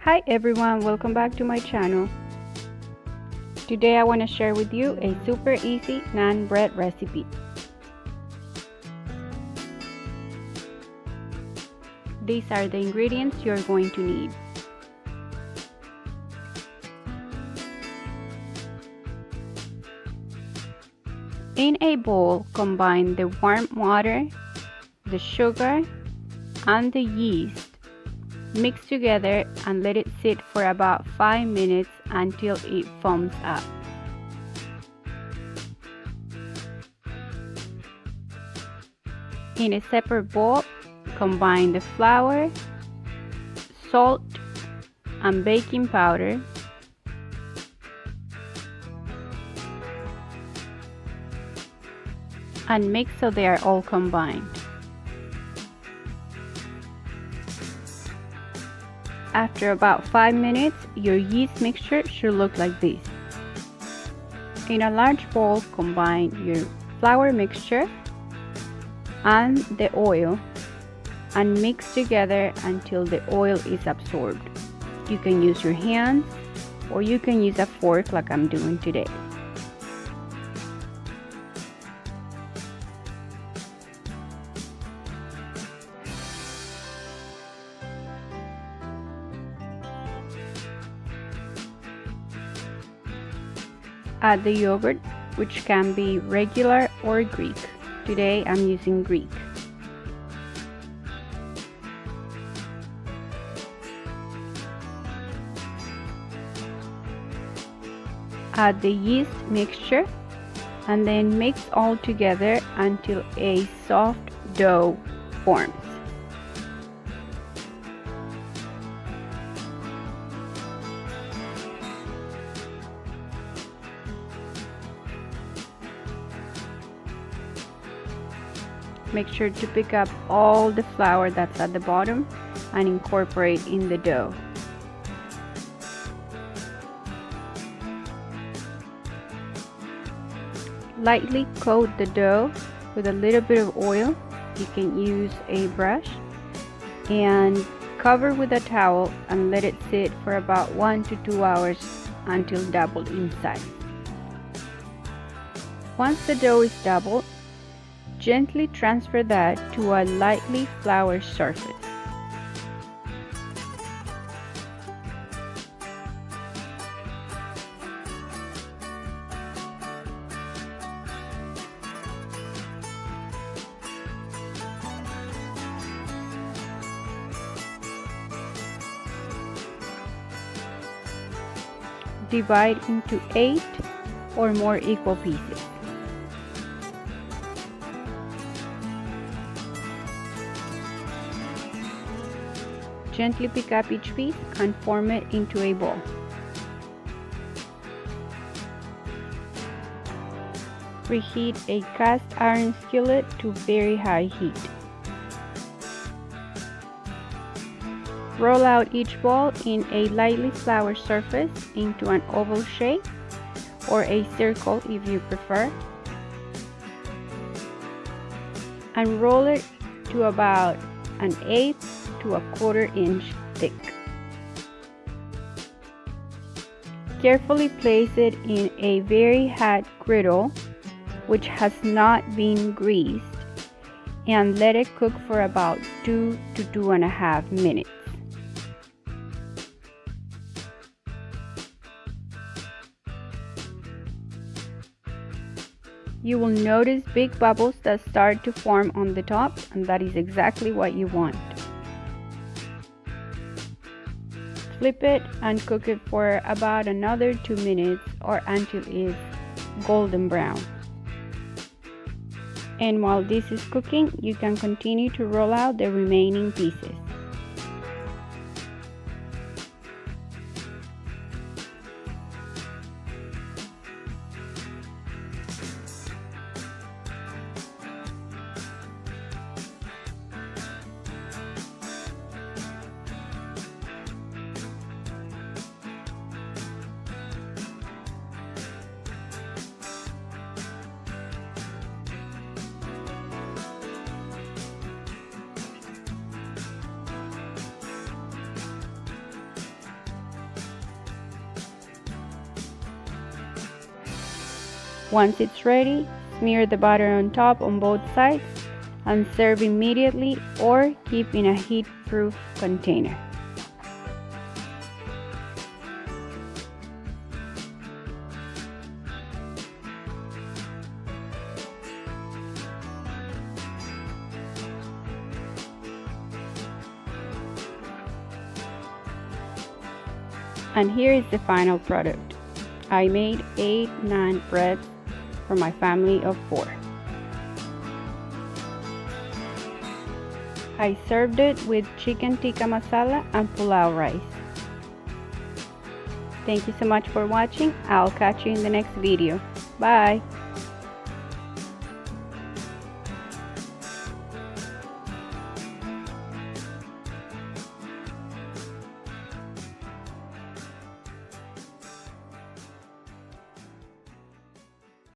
Hi everyone, welcome back to my channel. Today I want to share with you a super easy naan bread recipe. These are the ingredients you're going to need. In a bowl, combine the warm water, the sugar, and the yeast. Mix together and let it sit for about 5 minutes until it foams up. In a separate bowl, combine the flour, salt, and baking powder. And mix so they are all combined. After about 5 minutes, your yeast mixture should look like this. In a large bowl, combine your flour mixture and the oil and mix together until the oil is absorbed. You can use your hands or you can use a fork like I'm doing today. Add the yogurt, which can be regular or Greek. Today I'm using Greek. Add the yeast mixture and then mix all together until a soft dough forms. Make sure to pick up all the flour that's at the bottom and incorporate in the dough. Lightly coat the dough with a little bit of oil. You can use a brush and cover with a towel and let it sit for about 1 to 2 hours until doubled in size. Once the dough is doubled, gently transfer that to a lightly floured surface. Divide into 8 or more equal pieces. Gently pick up each piece and form it into a ball. Preheat a cast iron skillet to very high heat. Roll out each ball in a lightly floured surface into an oval shape or a circle if you prefer, and roll it to about 1/8 to 1/4 inch thick. Carefully place it in a very hot griddle which has not been greased and let it cook for about 2 to 2.5 minutes. You will notice big bubbles that start to form on the top, and that is exactly what you want. Flip it and cook it for about another 2 minutes or until it's golden brown. And while this is cooking, you can continue to roll out the remaining pieces. Once it's ready, smear the butter on top on both sides and serve immediately or keep in a heat-proof container. And here is the final product. I made 8 naan breads for my family of 4. I served it with chicken tikka masala and pulao rice. Thank you so much for watching. I'll catch you in the next video. Bye!